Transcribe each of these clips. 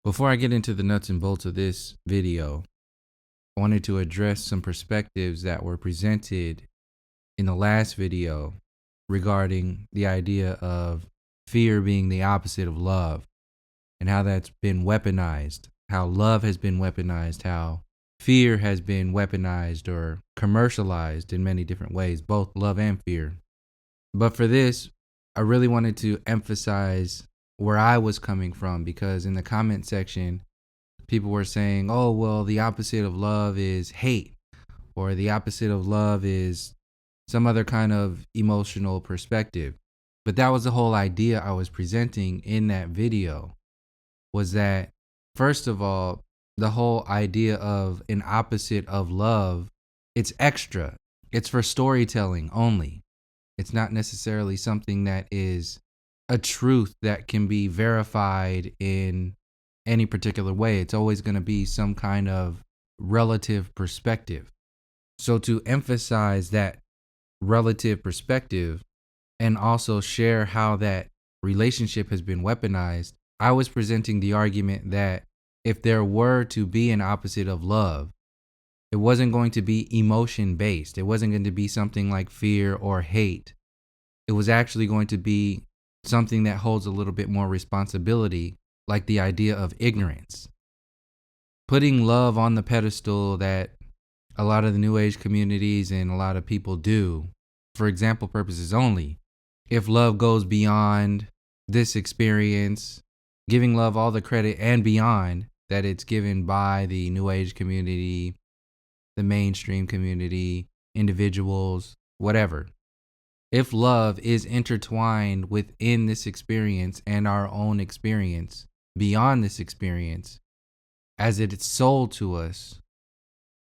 Before I get into the nuts and bolts of this video, I wanted to address some perspectives that were presented in the last video regarding the idea of fear being the opposite of love and how that's been weaponized, how love has been weaponized, how fear has been weaponized or commercialized in many different ways, both love and fear. But for this, I really wanted to emphasize where I was coming from, because in the comment section, people were saying, oh, well, the opposite of love is hate, or the opposite of love is some other kind of emotional perspective. But that was the whole idea I was presenting in that video, was that, first of all, the whole idea of an opposite of love, it's extra. It's for storytelling only. It's not necessarily something that is a truth that can be verified in any particular way. It's always going to be some kind of relative perspective. So to emphasize that relative perspective and also share how that relationship has been weaponized, I was presenting the argument that if there were to be an opposite of love, it wasn't going to be emotion based. It wasn't going to be something like fear or hate. It was actually going to be something that holds a little bit more responsibility, like the idea of ignorance. Putting love on the pedestal that a lot of the New Age communities and a lot of people do, for example purposes only. If love goes beyond this experience, giving love all the credit and beyond that it's given by the New Age community, the mainstream community, individuals, whatever. If love is intertwined within this experience and our own experience, beyond this experience, as it is sold to us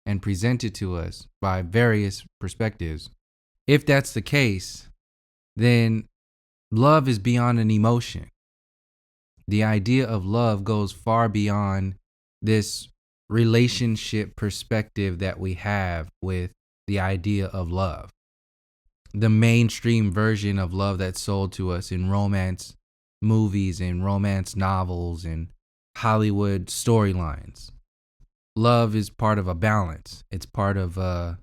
and presented to us by various perspectives, if that's the case, then love is beyond an emotion. The idea of love goes far beyond this relationship perspective that we have with the idea of love. The mainstream version of love that's sold to us in romance movies and romance novels and Hollywood storylines. Love is part of a balance. It's part of a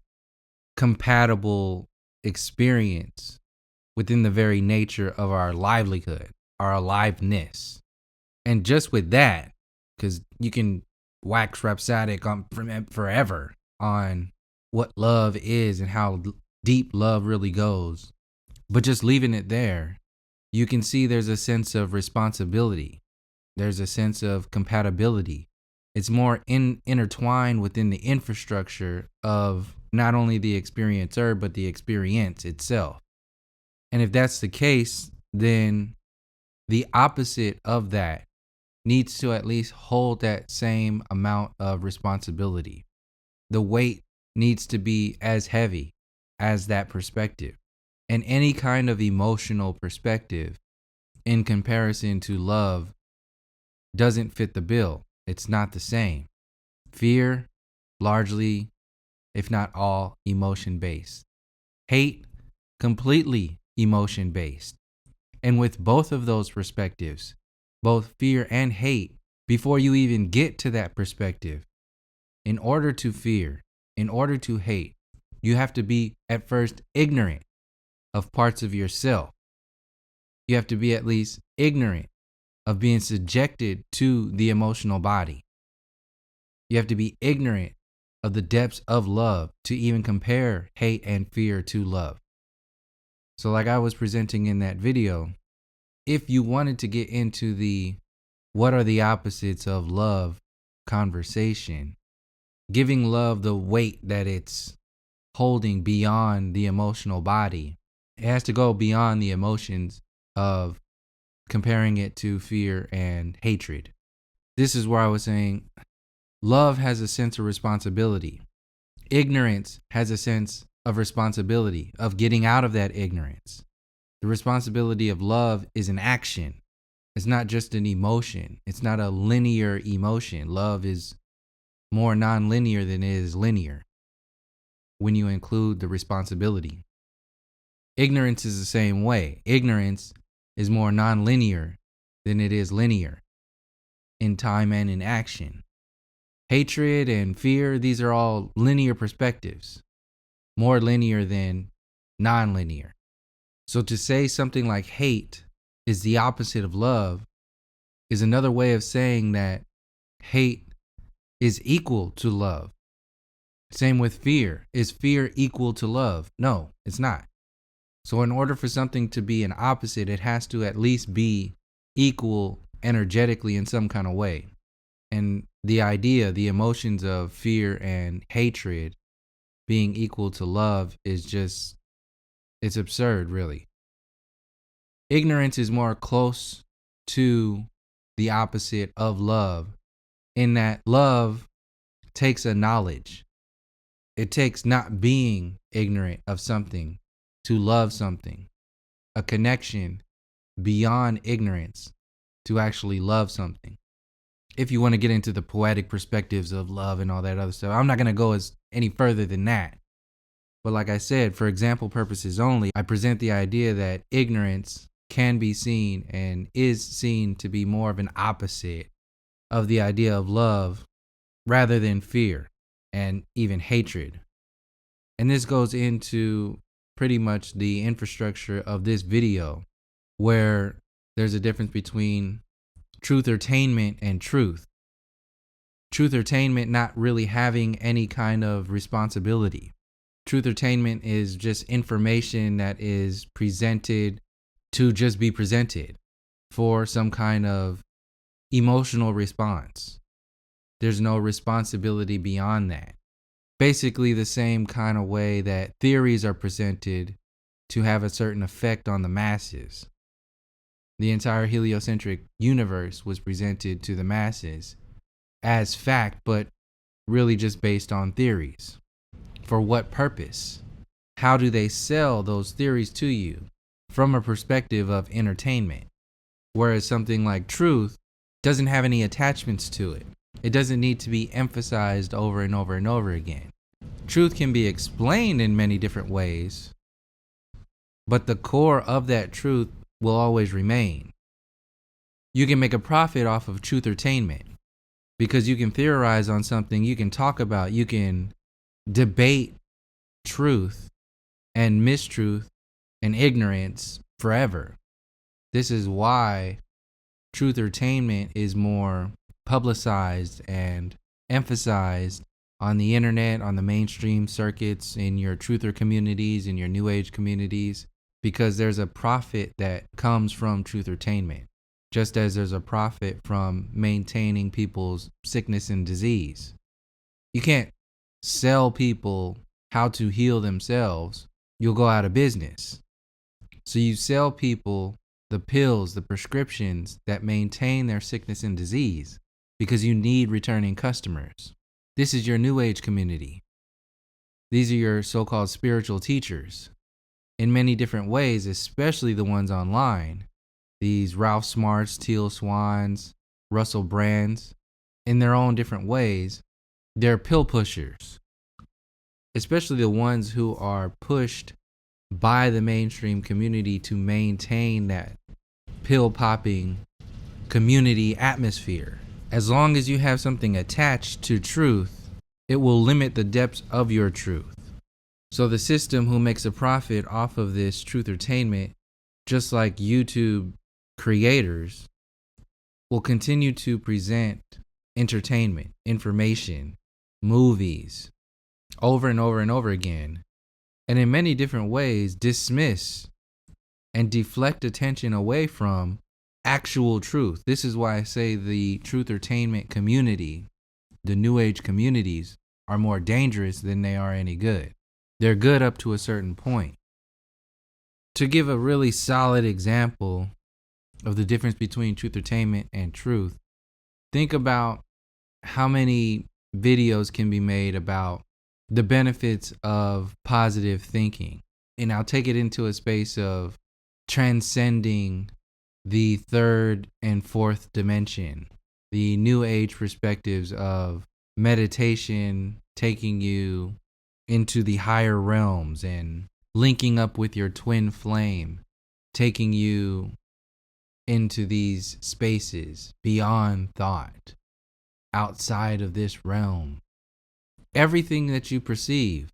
compatible experience within the very nature of our livelihood, our aliveness. And just with that, because you can wax rhapsodic on forever on what love is and how deep love really goes, but just leaving it there, you can see there's a sense of responsibility. There's a sense of compatibility. It's more intertwined within the infrastructure of not only the experiencer, but the experience itself. And if that's the case, then the opposite of that needs to at least hold that same amount of responsibility. The weight needs to be as heavy as that perspective. And any kind of emotional perspective in comparison to love doesn't fit the bill. It's not the same. Fear, largely, if not all, emotion-based. Hate, completely emotion-based. And with both of those perspectives, both fear and hate, before you even get to that perspective, in order to fear, in order to hate, you have to be at first ignorant of parts of yourself. You have to be at least ignorant of being subjected to the emotional body. You have to be ignorant of the depths of love to even compare hate and fear to love. So like I was presenting in that video, if you wanted to get into the what are the opposites of love conversation, giving love the weight that it's holding beyond the emotional body, it has to go beyond the emotions of comparing it to fear and hatred. This is where I was saying love has a sense of responsibility. Ignorance has a sense of responsibility of getting out of that ignorance. The responsibility of love is an action. It's not just an emotion. It's not a linear emotion. Love is more non-linear than it is linear when you include the responsibility. Ignorance is the same way. Ignorance is more non-linear than it is linear. in time and in action. Hatred and fear, these are all linear perspectives, more linear than non-linear. So to say something like hate is the opposite of love is another way of saying that hate is equal to love. Same with fear. Is fear equal to love? No, it's not. So in order for something to be an opposite, it has to at least be equal energetically in some kind of way. And the idea, the emotions of fear and hatred being equal to love is just, it's absurd, really. Ignorance is more close to the opposite of love, in that love takes a knowledge. It takes not being ignorant of something to love something, a connection beyond ignorance to actually love something. If you want to get into the poetic perspectives of love and all that other stuff, I'm not going to go any further than that. But like I said, for example purposes only, I present the idea that ignorance can be seen and is seen to be more of an opposite of the idea of love rather than fear and even hatred. And this goes into pretty much the infrastructure of this video, where there's a difference between truth-ertainment and truth. Truth-ertainment not really having any kind of responsibility. Truth-ertainment is just information that is presented to just be presented for some kind of emotional response. There's no responsibility beyond that. Basically the same kind of way that theories are presented to have a certain effect on the masses. The entire heliocentric universe was presented to the masses as fact, but really just based on theories. For what purpose? How do they sell those theories to you? From a perspective of entertainment. Whereas something like truth doesn't have any attachments to it. It doesn't need to be emphasized over and over and over again. Truth can be explained in many different ways, but the core of that truth will always remain. You can make a profit off of truth-ertainment because you can theorize on something, you can talk about, you can debate truth and mistruth and ignorance forever. This is why truth-ertainment is more publicized and emphasized on the internet, on the mainstream circuits, in your truther communities, in your new age communities, because there's a profit that comes from truth-ertainment, just as there's a profit from maintaining people's sickness and disease. You can't sell people how to heal themselves. You'll go out of business. So you sell people the pills, the prescriptions that maintain their sickness and disease because you need returning customers. This is your new age community. These are your so-called spiritual teachers in many different ways, especially the ones online. These Ralph Smarts, Teal Swans, Russell Brands, in their own different ways, they're pill pushers, especially the ones who are pushed by the mainstream community to maintain that pill popping community atmosphere. As long as you have something attached to truth, it will limit the depths of your truth. So the system who makes a profit off of this truth-ertainment, just like YouTube creators, will continue to present entertainment, information, movies over and over and over again, and in many different ways dismiss and deflect attention away from actual truth. This is why I say the truth-ertainment community, the new age communities, are more dangerous than they are any good. They're good up to a certain point. To give a really solid example of the difference between truth-ertainment and truth, think about how many videos can be made about the benefits of positive thinking. And I'll take it into a space of transcending the third and fourth dimension, the new age perspectives of meditation, taking you into the higher realms and linking up with your twin flame, taking you into these spaces beyond thought, outside of this realm. Everything that you perceive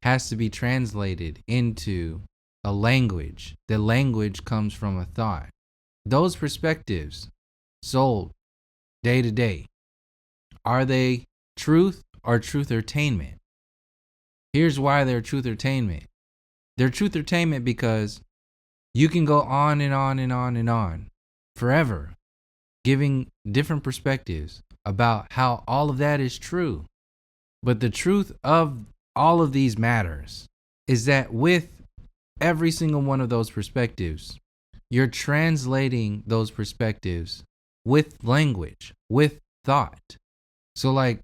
has to be translated into a language. The language comes from a thought. Those perspectives sold day to day, are they truth or truth-ertainment? Here's why they're truth-ertainment. They're truth-ertainment because you can go on and on and on and on forever, giving different perspectives about how all of that is true. But the truth of all of these matters is that with every single one of those perspectives, you're translating those perspectives with language, with thought. So like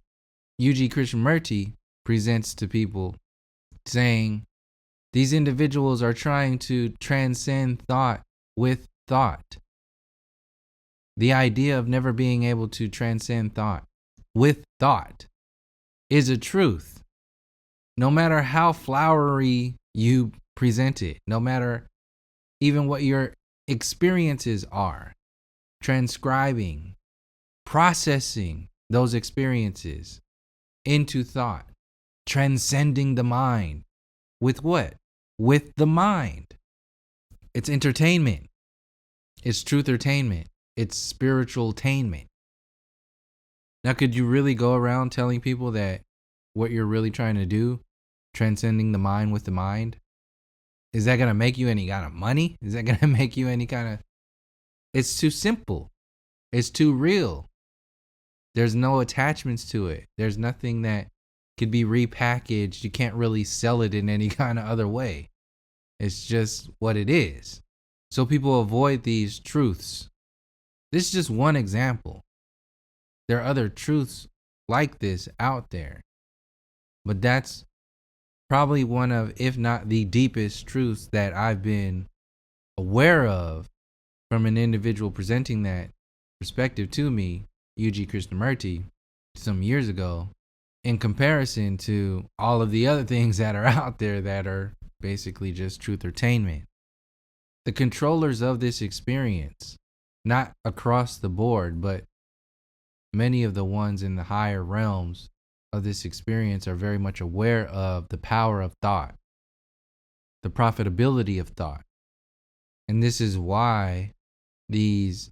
U.G. Krishnamurti presents to people saying, these individuals are trying to transcend thought with thought. The idea of never being able to transcend thought with thought is a truth. No matter how flowery you present it, no matter even what your experiences are, transcribing, processing those experiences into thought, transcending the mind. With what? With the mind. It's entertainment. It's truth-ertainment. It's spiritual attainment. Now, could you really go around telling people that what you're really trying to do, transcending the mind with the mind, is that going to make you any kind of money? Is that going to make you any kind of... It's too simple. It's too real. There's no attachments to it. There's nothing that could be repackaged. You can't really sell it in any kind of other way. It's just what it is. So people avoid these truths. This is just one example. There are other truths like this out there. But that's probably one of, if not the deepest truths that I've been aware of from an individual presenting that perspective to me, U.G. Krishnamurti, some years ago, in comparison to all of the other things that are out there that are basically just truth-ertainment. The controllers of this experience, not across the board, but many of the ones in the higher realms of this experience are very much aware of the power of thought, the profitability of thought. And this is why these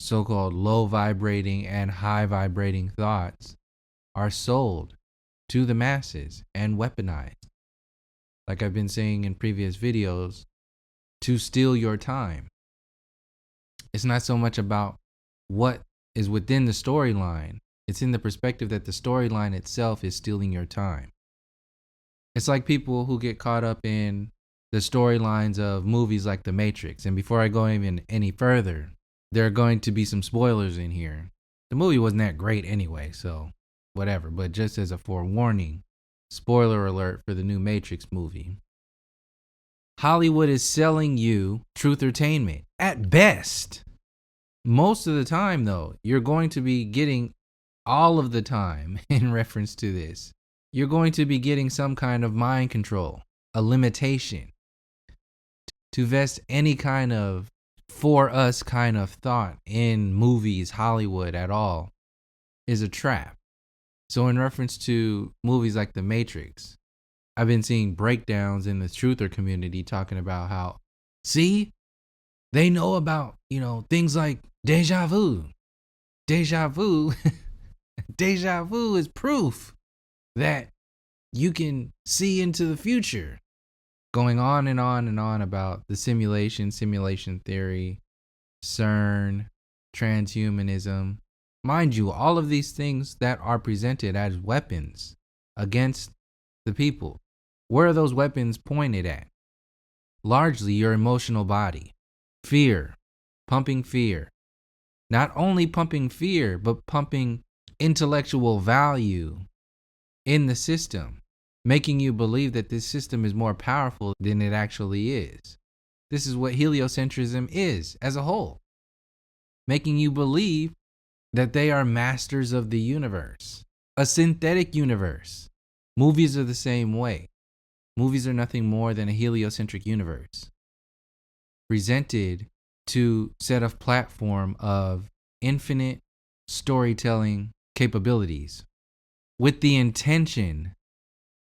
so-called low vibrating and high vibrating thoughts are sold to the masses and weaponized. Like I've been saying in previous videos, to steal your time. It's not so much about what is within the storyline. It's in the perspective that the storyline itself is stealing your time. It's like people who get caught up in the storylines of movies like The Matrix. And before I go even any further, there are going to be some spoilers in here. The movie wasn't that great anyway, so whatever. But just as a forewarning, spoiler alert for the new Matrix movie. Hollywood is selling you truth-ertainment at best. Most of the time, though, you're going to be getting all of the time in reference to this. You're going to be getting some kind of mind control, a limitation. To vest any kind of for us kind of thought in movies, Hollywood at all, is a trap. So in reference to movies like The Matrix, I've been seeing breakdowns in the truther community talking about how, see, they know about, things like deja vu. Deja vu, deja vu is proof that you can see into the future. Going on and on and on about the simulation theory, CERN, transhumanism. Mind you, all of these things that are presented as weapons against the people, where are those weapons pointed at? Largely your emotional body. Fear, pumping fear. Not only pumping fear, but pumping intellectual value in the system, making you believe that this system is more powerful than it actually is. This is what heliocentrism is as a whole. Making you believe that they are masters of the universe, a synthetic universe. Movies are the same way. Movies are nothing more than a heliocentric universe, presented to set a platform of infinite storytelling capabilities with the intention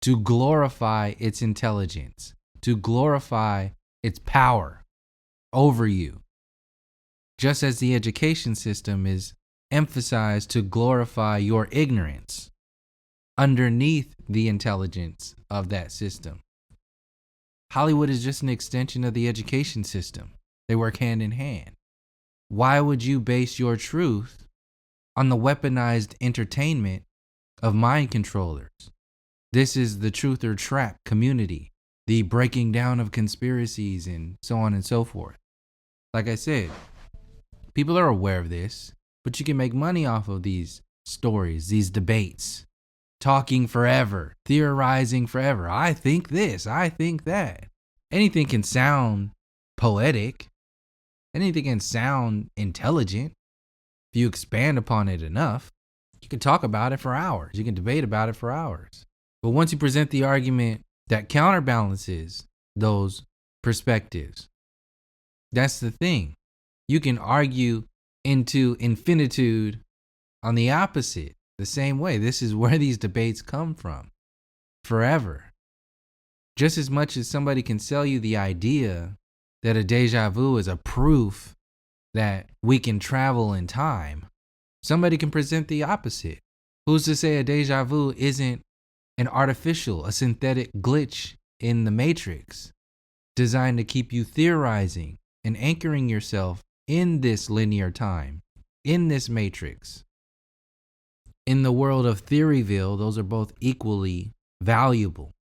to glorify its intelligence, to glorify its power over you. Just as the education system is emphasized to glorify your ignorance underneath the intelligence of that system. Hollywood is just an extension of the education system. They work hand in hand. Why would you base your truth on the weaponized entertainment of mind controllers? This is the truth or trap community, the breaking down of conspiracies and so on and so forth. Like I said, people are aware of this, but you can make money off of these stories, these debates, talking forever, theorizing forever. I think this, I think that. Anything can sound poetic. Anything can sound intelligent. If you expand upon it enough, you can talk about it for hours. You can debate about it for hours. But once you present the argument that counterbalances those perspectives, that's the thing. You can argue into infinitude on the opposite, the same way. This is where these debates come from. Forever. Just as much as somebody can sell you the idea that a deja vu is a proof that we can travel in time, somebody can present the opposite. Who's to say a deja vu isn't an artificial, a synthetic glitch in the matrix designed to keep you theorizing and anchoring yourself in this linear time, in this matrix? In the world of Theoryville, those are both equally valuable.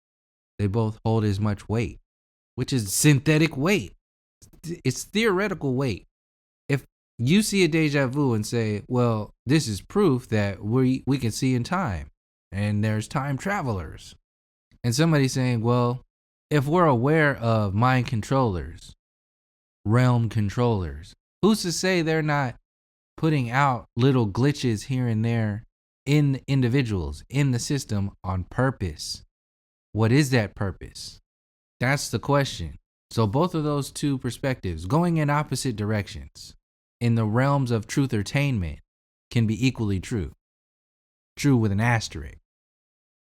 They both hold as much weight, which is synthetic weight. It's theoretical weight. If you see a deja vu and say, well, this is proof that we can see in time and there's time travelers. And somebody saying, well, if we're aware of mind controllers, realm controllers, who's to say they're not putting out little glitches here and there in individuals, in the system on purpose? What is that purpose? That's the question. So both of those two perspectives, going in opposite directions, in the realms of truth-ertainment, can be equally true. True with an asterisk.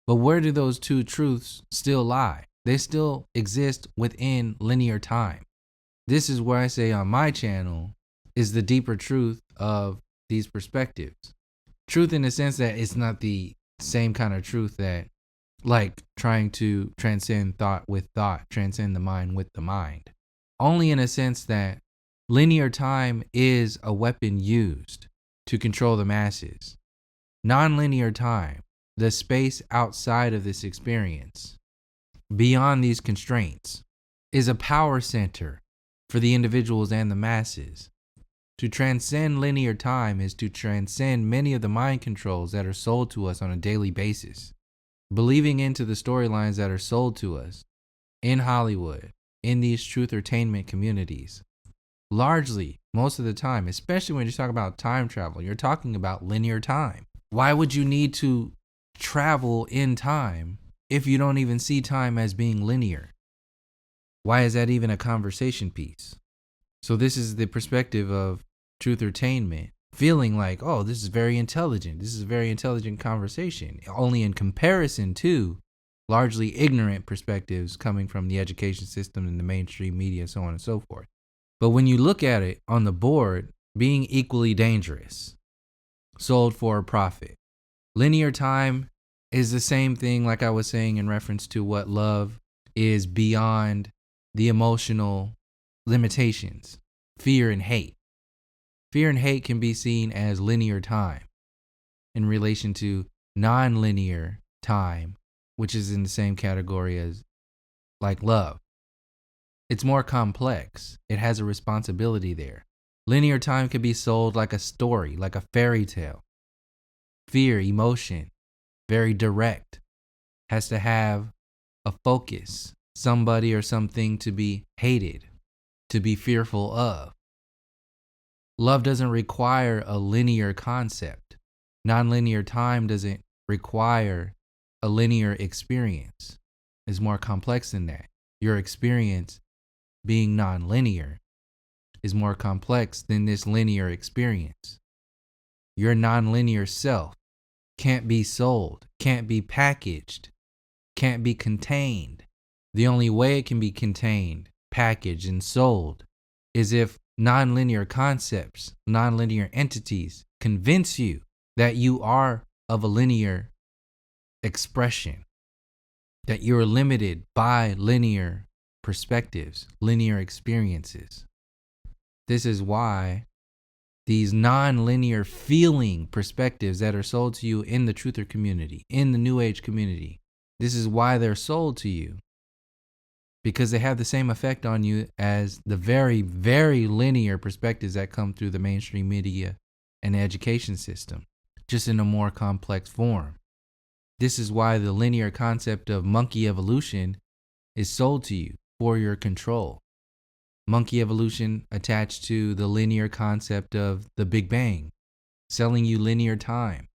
But where do those two truths still lie? They still exist within linear time. This is where I say on my channel is the deeper truth of these perspectives. Truth in the sense that it's not the same kind of truth that, like trying to transcend thought with thought, transcend the mind with the mind. Only in a sense that linear time is a weapon used to control the masses. Non-linear time, the space outside of this experience, beyond these constraints, is a power center for the individuals and the masses. To transcend linear time is to transcend many of the mind controls that are sold to us on a daily basis. Believing into the storylines that are sold to us in Hollywood, in these truth-ertainment communities. Largely, most of the time, especially when you talk about time travel, you're talking about linear time. Why would you need to travel in time if you don't even see time as being linear? Why is that even a conversation piece? So this is the perspective of truth-ertainment, feeling like, oh, this is very intelligent. This is a very intelligent conversation, only in comparison to largely ignorant perspectives coming from the education system and the mainstream media, so on and so forth. But when you look at it on the board, being equally dangerous, sold for a profit. Linear time is the same thing, like I was saying in reference to what love is beyond the emotional limitations, fear and hate. Fear and hate can be seen as linear time in relation to non-linear time, which is in the same category as like love. It's more complex. It has a responsibility there. Linear time can be sold like a story, like a fairy tale. Fear, emotion, very direct, has to have a focus, somebody or something to be hated, to be fearful of. Love doesn't require a linear concept. Non-linear time doesn't require a linear experience. It's more complex than that. Your experience being non-linear is more complex than this linear experience. Your non-linear self can't be sold, can't be packaged, can't be contained. The only way it can be contained, packaged, and sold is if non-linear concepts, non-linear entities convince you that you are of a linear expression, that you're limited by linear perspectives, linear experiences. This is why these non-linear feeling perspectives that are sold to you in the truther community, in the New Age community, this is why they're sold to you. Because they have the same effect on you as the very, very linear perspectives that come through the mainstream media and education system, just in a more complex form. This is why the linear concept of monkey evolution is sold to you for your control. Monkey evolution attached to the linear concept of the Big Bang, selling you linear time.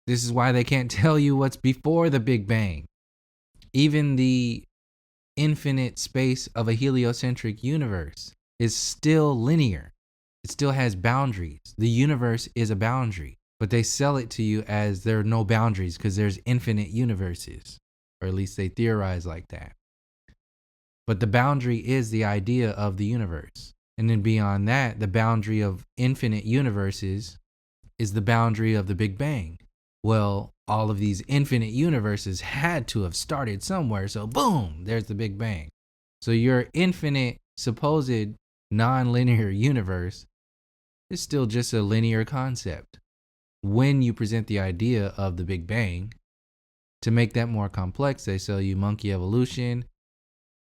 This is why they can't tell you what's before the Big Bang. Even the infinite space of a heliocentric universe is still linear. It still has boundaries. The universe is a boundary, but they sell it to you as there are no boundaries because there's infinite universes, or at least they theorize like that. But the boundary is the idea of the universe. And then beyond that, the boundary of infinite universes is the boundary of the Big Bang. Well, all of these infinite universes had to have started somewhere. So boom, there's the Big Bang. So your infinite supposed non-linear universe is still just a linear concept. When you present the idea of the Big Bang, to make that more complex, they sell you monkey evolution,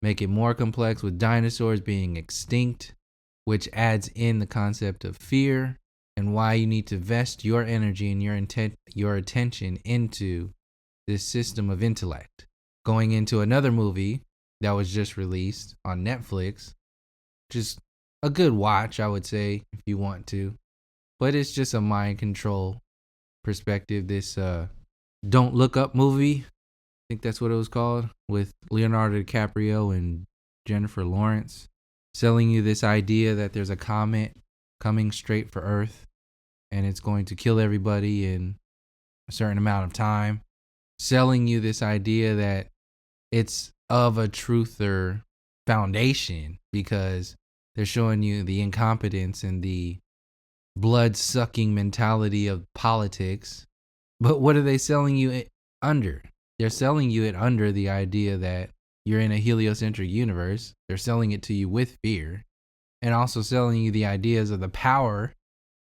make it more complex with dinosaurs being extinct, which adds in the concept of fear and why you need to vest your energy and your attention into this system of intellect. Going into another movie that was just released on Netflix, just a good watch, I would say, if you want to. But it's just a mind control perspective. This Don't Look Up movie, I think that's what it was called, with Leonardo DiCaprio and Jennifer Lawrence, selling you this idea that there's a comet coming straight for Earth and it's going to kill everybody in a certain amount of time, selling you this idea that it's of a truther foundation because they're showing you the incompetence and the blood-sucking mentality of politics. But what are they selling you it under? They're selling you it under the idea that you're in a heliocentric universe. They're selling it to you with fear, and also selling you the ideas of the power,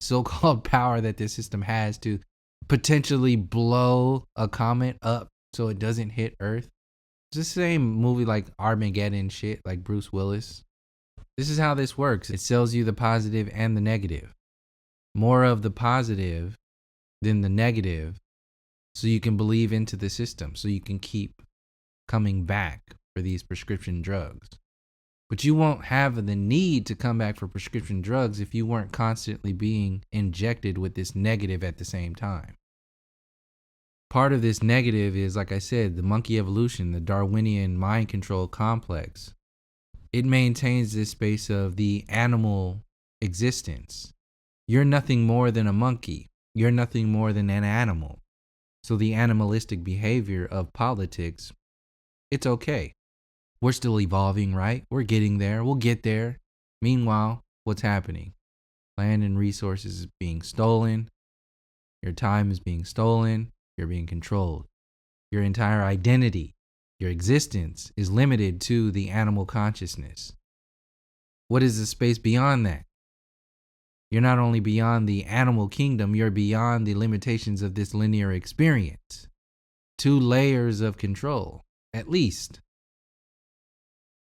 so-called power that this system has to potentially blow a comet up so it doesn't hit Earth. It's the same movie like Armageddon shit, like Bruce Willis. This is how this works. It sells you the positive and the negative. More of the positive than the negative, so you can believe into the system, so you can keep coming back for these prescription drugs. But you won't have the need to come back for prescription drugs if you weren't constantly being injected with this negative at the same time. Part of this negative is, like I said, the monkey evolution, the Darwinian mind control complex. It maintains this space of the animal existence. You're nothing more than a monkey. You're nothing more than an animal. So the animalistic behavior of politics, it's okay. We're still evolving, right? We're getting there. We'll get there. Meanwhile, what's happening? Land and resources is being stolen. Your time is being stolen. You're being controlled. Your entire identity, your existence is limited to the animal consciousness. What is the space beyond that? You're not only beyond the animal kingdom, you're beyond the limitations of this linear experience. 2 layers of control, at least.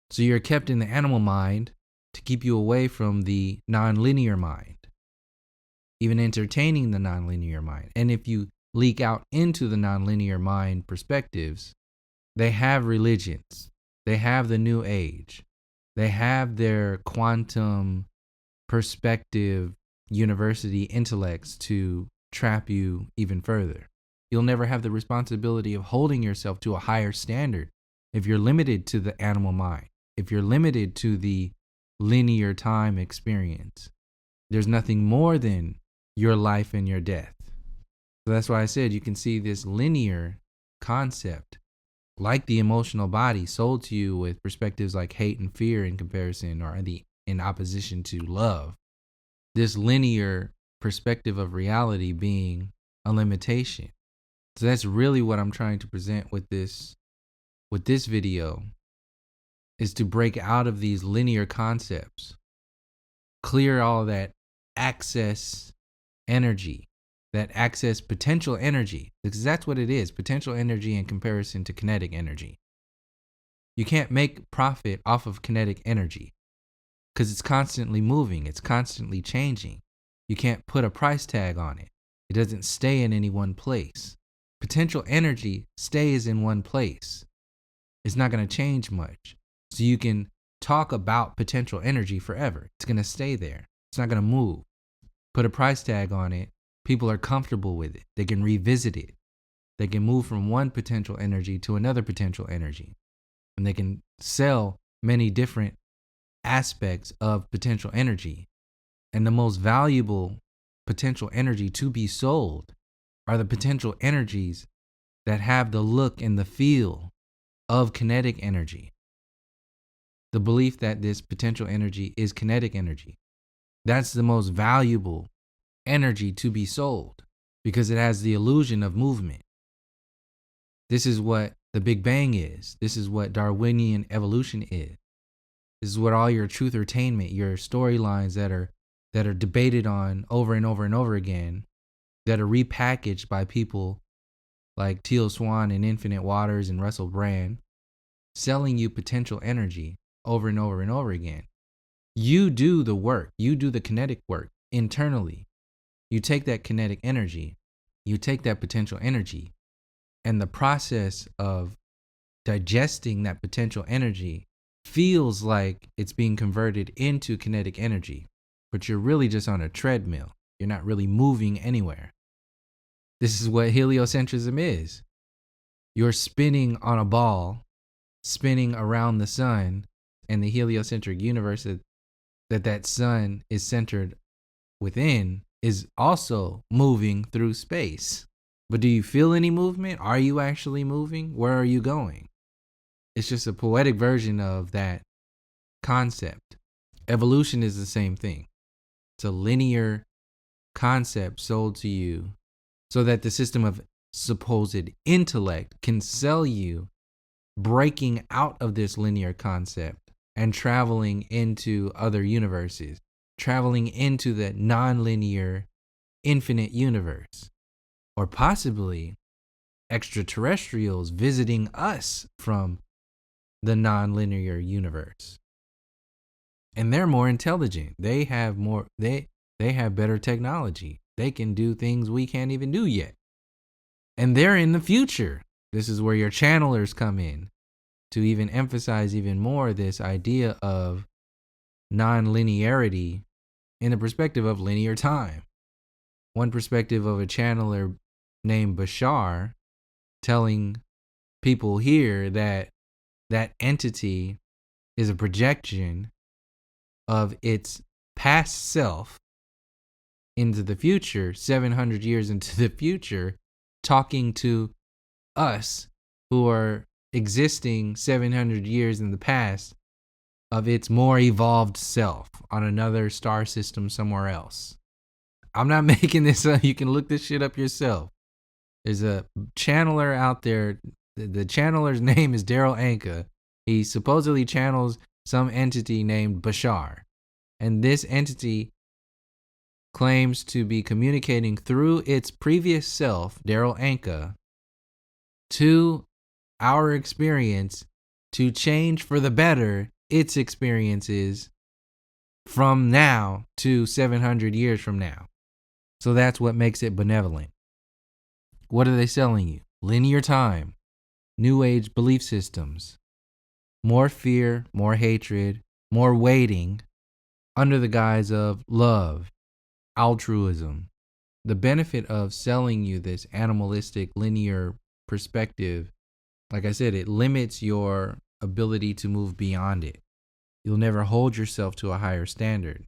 So you're kept in the animal mind to keep you away from the non-linear mind, even entertaining the non-linear mind. And if you leak out into the non-linear mind perspectives, they have religions, they have the New Age, they have their quantum perspective university intellects to trap you even further. You'll never have the responsibility of holding yourself to a higher standard if you're limited to the animal mind, if you're limited to the linear time experience. There's nothing more than your life and your death. So that's why I said you can see this linear concept, like the emotional body, sold to you with perspectives like hate and fear in comparison, or in opposition to love. This linear perspective of reality being a limitation. So that's really what I'm trying to present with this video, is to break out of these linear concepts, clear all that access energy, that access potential energy, because that's what it is, potential energy in comparison to kinetic energy. You can't make profit off of kinetic energy because it's constantly moving, it's constantly changing. You can't put a price tag on it. It doesn't stay in any one place. Potential energy stays in one place. It's not going to change much. So you can talk about potential energy forever. It's going to stay there. It's not going to move. Put a price tag on it. People are comfortable with it. They can revisit it. They can move from one potential energy to another potential energy. And they can sell many different aspects of potential energy. And the most valuable potential energy to be sold are the potential energies that have the look and the feel of kinetic energy. The belief that this potential energy is kinetic energy. That's the most valuable energy to be sold because it has the illusion of movement. This is what the Big Bang is. This is what Darwinian evolution is. This is what all your truth-ertainment, your storylines that are debated on over and over and over again, that are repackaged by people like Teal Swan and Infinite Waters and Russell Brand, selling you potential energy over and over and over again. You do the work. You do the kinetic work internally. You take that kinetic energy, you take that potential energy, and the process of digesting that potential energy feels like it's being converted into kinetic energy, but you're really just on a treadmill. You're not really moving anywhere. This is what heliocentrism is. You're spinning on a ball, spinning around the sun, and the heliocentric universe that sun is centered within is also moving through space. But do you feel any movement? Are you actually moving? Where are you going? It's just a poetic version of that concept. Evolution is the same thing. It's a linear concept sold to you so that the system of supposed intellect can sell you breaking out of this linear concept and traveling into other universes, traveling into the non-linear infinite universe, or possibly extraterrestrials visiting us from the non-linear universe. And they're more intelligent. They have better technology. They can do things we can't even do yet. And they're in the future. This is where your channelers come in to even emphasize even more this idea of non-linearity in the perspective of linear time. One perspective of a channeler named Bashar telling people here that that entity is a projection of its past self into the future, 700 years into the future, talking to us who are existing 700 years in the past of its more evolved self on another star system somewhere else. I'm not making this up. You can look this shit up yourself. There's a channeler out there. The channeler's name is Daryl Anka. He supposedly channels some entity named Bashar. And this entity claims to be communicating through its previous self, Daryl Anka, to our experience to change for the better its experiences from now to 700 years from now. So that's what makes it benevolent. What are they selling you? Linear time, New Age belief systems, more fear, more hatred, more waiting under the guise of love, altruism. The benefit of selling you this animalistic linear perspective, like I said, it limits your ability to move beyond it. You'll never hold yourself to a higher standard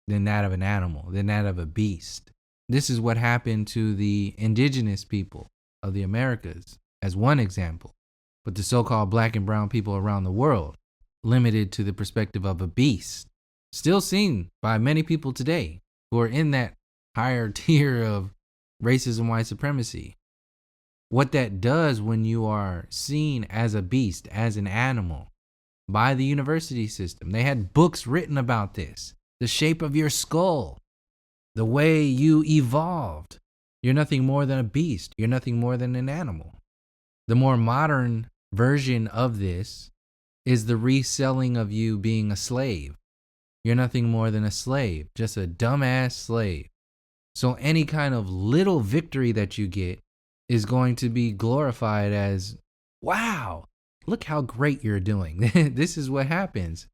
than that of an animal, than that of a beast. This is what happened to the indigenous people of the Americas, as one example. But the so-called black and brown people around the world, limited to the perspective of a beast, still seen by many people today who are in that higher tier of racism, white supremacy. What that does when you are seen as a beast, as an animal, by the university system. They had books written about this. The shape of your skull, the way you evolved. You're nothing more than a beast. You're nothing more than an animal. The more modern version of this is the reselling of you being a slave. You're nothing more than a slave, just a dumbass slave. So any kind of little victory that you get is going to be glorified as, wow, look how great you're doing. This is what happens.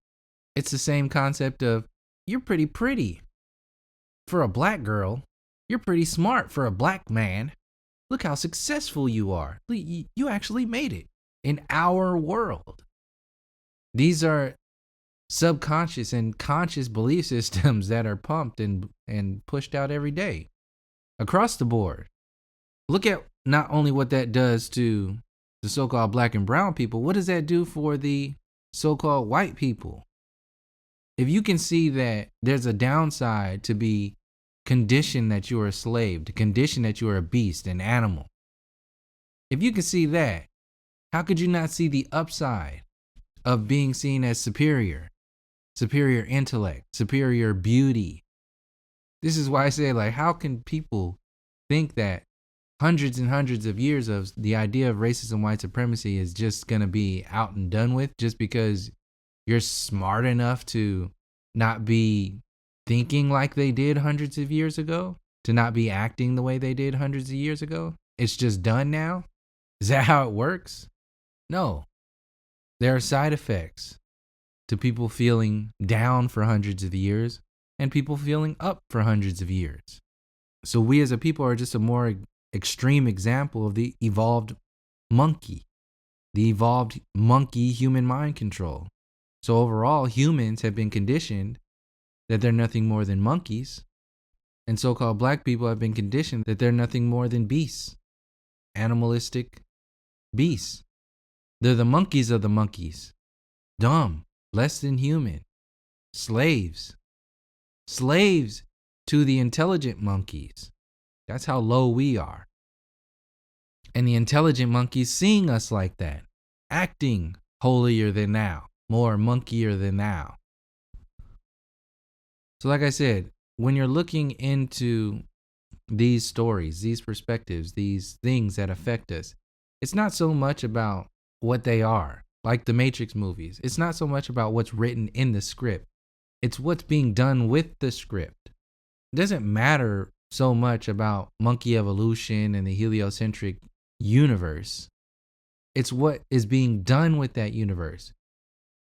It's the same concept of, you're pretty for a black girl. You're pretty smart for a black man. Look how successful you are. You actually made it in our world. These are subconscious and conscious belief systems that are pumped and pushed out every day across the board. Look at not only what that does to the so-called black and brown people, what does that do for the so-called white people? If you can see that there's a downside to be conditioned that you are a slave, to condition that you are a beast, an animal. If you can see that, how could you not see the upside of being seen as superior intellect, superior beauty? This is why I say, like, how can people think that hundreds and hundreds of years of the idea of racism, white supremacy is just going to be out and done with just because you're smart enough to not be thinking like they did hundreds of years ago, to not be acting the way they did hundreds of years ago? It's just done now? Is that how it works? No. There are side effects to people feeling down for hundreds of years and people feeling up for hundreds of years. So we as a people are just a more extreme example of the evolved monkey human mind control. So overall, humans have been conditioned that they're nothing more than monkeys, and so-called black people have been conditioned that they're nothing more than beasts, animalistic beasts. They're the monkeys of the monkeys, dumb, less than human, slaves to the intelligent monkeys. That's how low we are. And the intelligent monkeys seeing us like that, acting holier than thou, more monkeyer than thou. So like I said, when you're looking into these stories, these perspectives, these things that affect us, it's not so much about what they are, like the Matrix movies. It's not so much about what's written in the script. It's what's being done with the script. It doesn't matter so much about monkey evolution and the heliocentric universe. It's what is being done with that universe.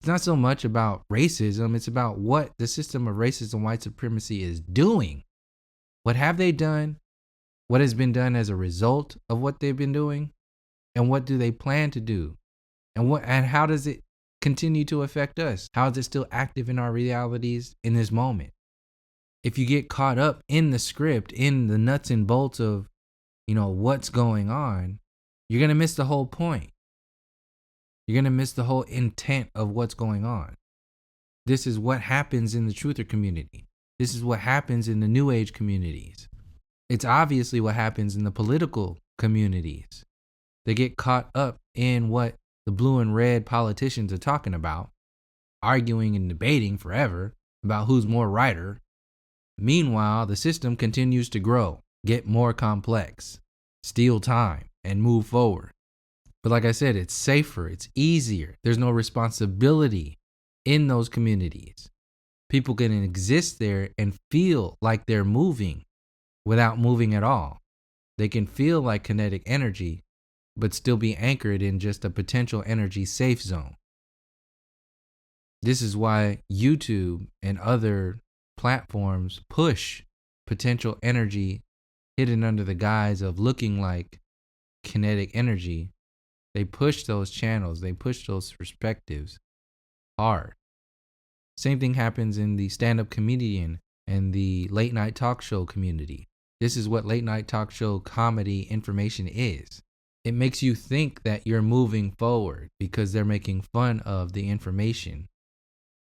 It's not so much about racism. It's about what the system of racism, white supremacy is doing. What have they done? What has been done as a result of what they've been doing? And what do they plan to do? And how does it continue to affect us? How is it still active in our realities in this moment? If you get caught up in the script, in the nuts and bolts of, what's going on, you're going to miss the whole point. You're going to miss the whole intent of what's going on. This is what happens in the truther community. This is what happens in the New Age communities. It's obviously what happens in the political communities. They get caught up in what the blue and red politicians are talking about, arguing and debating forever about who's more righter. Meanwhile, the system continues to grow, get more complex, steal time, and move forward. But like I said, it's safer, it's easier. There's no responsibility in those communities. People can exist there and feel like they're moving without moving at all. They can feel like kinetic energy, but still be anchored in just a potential energy safe zone. This is why YouTube and other platforms push potential energy hidden under the guise of looking like kinetic energy. They push those channels, they push those perspectives hard Same thing happens in the stand-up comedian and the late night talk show community. This is what late night talk show comedy information is. It makes you think that you're moving forward because they're making fun of the information.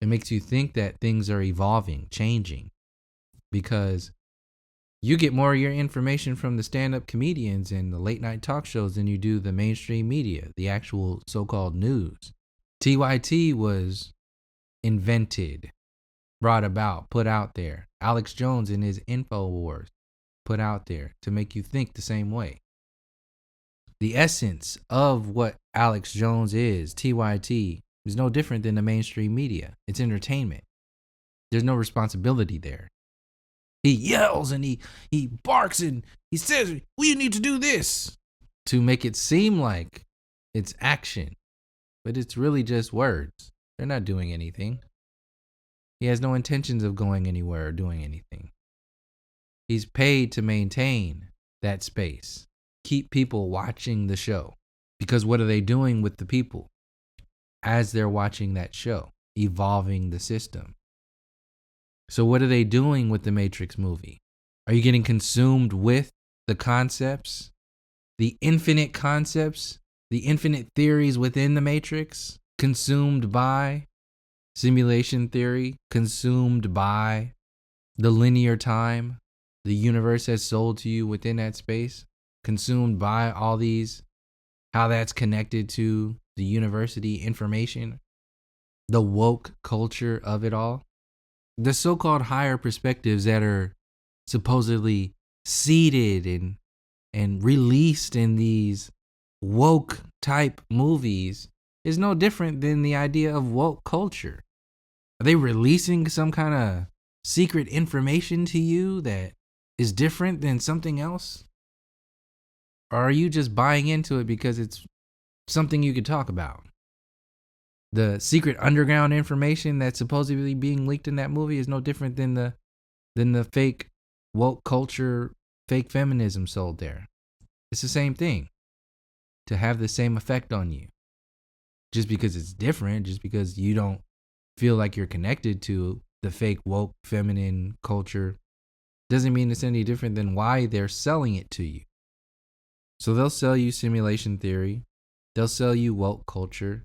It makes you think that things are evolving, changing, because you get more of your information from the stand-up comedians and the late night talk shows than you do the mainstream media, the actual so-called news. TYT was invented, brought about, put out there. Alex Jones in his InfoWars put out there to make you think the same way. The essence of what Alex Jones is, TYT, is no different than the mainstream media. It's entertainment. There's no responsibility there. He yells and he barks and he says, we need to do this, to make it seem like it's action. But it's really just words. They're not doing anything. He has no intentions of going anywhere or doing anything. He's paid to maintain that space, keep people watching the show. Because what are they doing with the people as they're watching that show? Evolving the system. So what are they doing with the Matrix movie? Are you getting consumed with the concepts, the infinite concepts, the infinite theories within the Matrix? Consumed by simulation theory, consumed by the linear time the universe has sold to you within that space, consumed by all these, how that's connected to the university information, the woke culture of it all, the so-called higher perspectives that are supposedly seeded and released in these woke type movies is no different than the idea of woke culture. Are they releasing some kind of secret information to you that is different than something else? Or are you just buying into it because it's something you could talk about? The secret underground information that's supposedly being leaked in that movie is no different than the fake woke culture, fake feminism sold there. It's the same thing. To have the same effect on you. Just because it's different, just because you don't feel like you're connected to the fake woke feminine culture, doesn't mean it's any different than why they're selling it to you. So they'll sell you simulation theory. They'll sell you woke culture.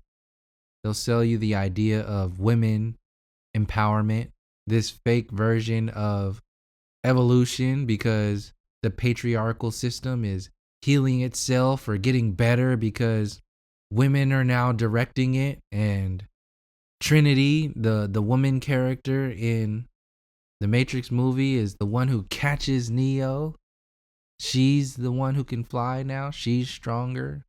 They'll sell you the idea of women empowerment, this fake version of evolution because the patriarchal system is healing itself or getting better because women are now directing it, and Trinity, the woman character in the Matrix movie, is the one who catches Neo. She's the one who can fly now. She's stronger.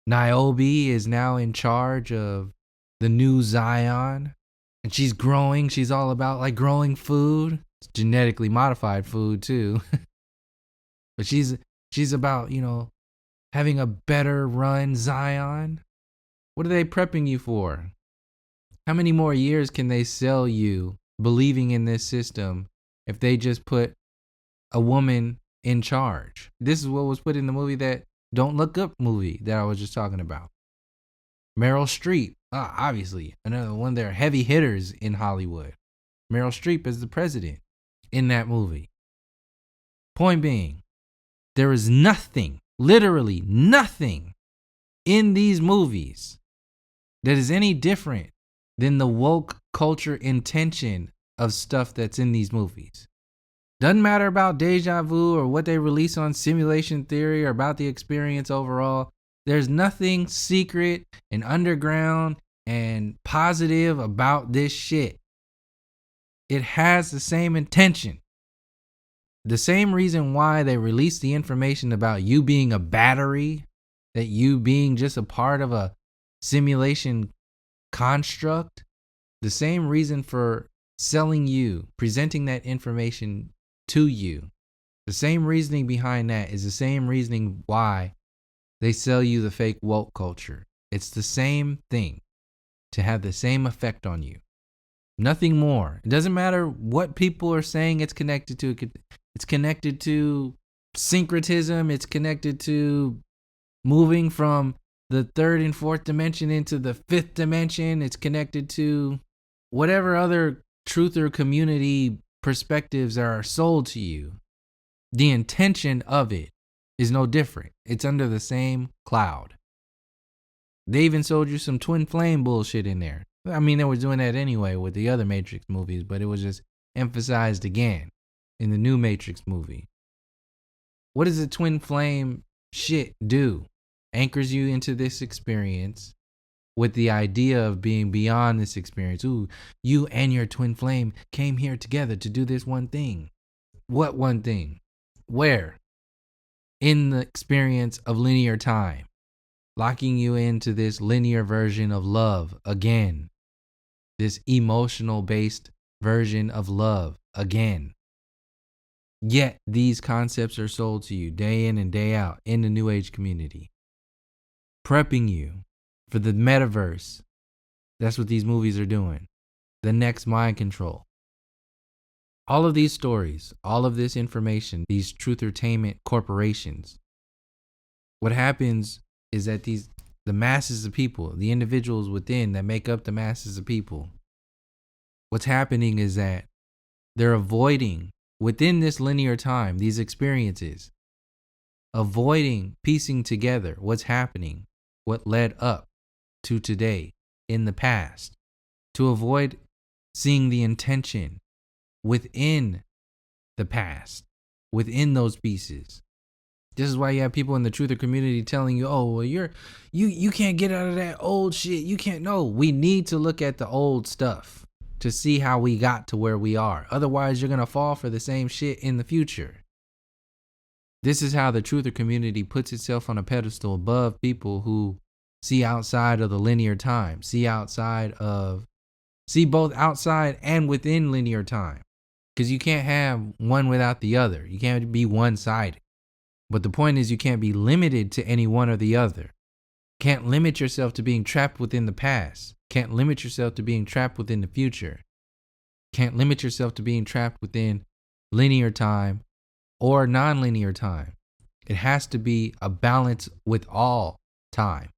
Niobe is now in charge of the new Zion, and she's growing. She's all about like growing food. It's genetically modified food too. But she's about, having a better run Zion. What are they prepping you for? How many more years can they sell you believing in this system if they just put a woman in charge? This is what was put in the movie, that Don't Look Up movie that I was just talking about. Meryl Streep, obviously, another one of their heavy hitters in Hollywood. Meryl Streep is the president in that movie. Point being, there is nothing, literally nothing in these movies that is any different than the woke culture intention of stuff that's in these movies. Doesn't matter about deja vu or what they release on simulation theory or about the experience overall. There's nothing secret and underground and positive about this shit. It has the same intention. The same reason why they released the information about you being a battery, that you being just a part of a simulation construct, the same reason for selling you, presenting that information to you, the same reasoning behind that is the same reasoning why they sell you the fake woke culture. It's the same thing, to have the same effect on you. Nothing more. It doesn't matter what people are saying it's connected to. It's connected to syncretism. It's connected to moving from the third and fourth dimension into the fifth dimension. It's connected to whatever other truth or community perspectives are sold to you, the intention of it is no different. It's under the same cloud. They even sold you some twin flame bullshit in there. I mean, they were doing that anyway with the other Matrix movies, but it was just emphasized again in the new Matrix movie. What does the twin flame shit do? Anchors you into this experience with the idea of being beyond this experience. Ooh, you and your twin flame came here together to do this one thing. What one thing? Where? In the experience of linear time. Locking you into this linear version of love again. This emotional based version of love again. Yet these concepts are sold to you day in and day out in the New Age community. Prepping you for the metaverse. That's what these movies are doing. The next mind control. All of these stories, all of this information, these truth-ertainment corporations, what happens is that the masses of people, the individuals within that make up the masses of people, what's happening is that they're avoiding, within this linear time, these experiences, avoiding piecing together what's happening, what led up to today in the past, to avoid seeing the intention within the past, within those pieces. This is why you have people in the truther community telling you, oh, well, you can't get out of that old shit. You can't. No, we need to look at the old stuff to see how we got to where we are. Otherwise, you're going to fall for the same shit in the future. This is how the truther community puts itself on a pedestal above people who see outside of the linear time, see both outside and within linear time. Because you can't have one without the other. You can't be one-sided. But the point is, you can't be limited to any one or the other. Can't limit yourself to being trapped within the past. Can't limit yourself to being trapped within the future. Can't limit yourself to being trapped within linear time or non-linear time. It has to be a balance with all time.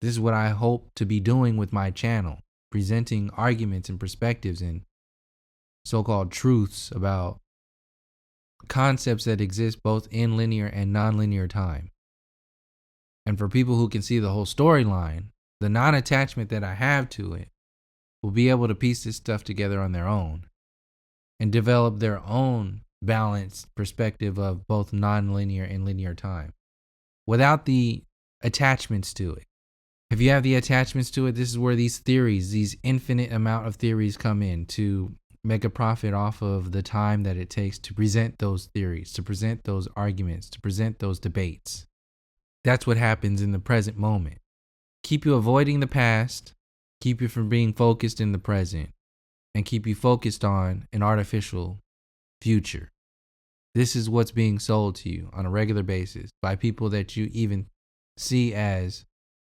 This is what I hope to be doing with my channel, presenting arguments and perspectives and so-called truths about concepts that exist both in linear and non-linear time. And for people who can see the whole storyline, the non-attachment that I have to it will be able to piece this stuff together on their own and develop their own balanced perspective of both non-linear and linear time without the attachments to it. If you have the attachments to it, this is where these theories, these infinite amount of theories come in to make a profit off of the time that it takes to present those theories, to present those arguments, to present those debates. That's what happens in the present moment. Keep you avoiding the past, keep you from being focused in the present, and keep you focused on an artificial future. This is what's being sold to you on a regular basis by people that you even see as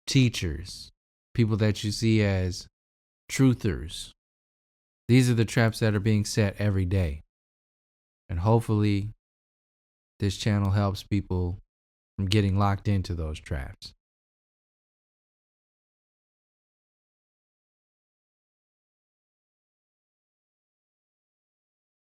teachers, people that you see as truthers. These are the traps that are being set every day. And hopefully this channel helps people from getting locked into those traps.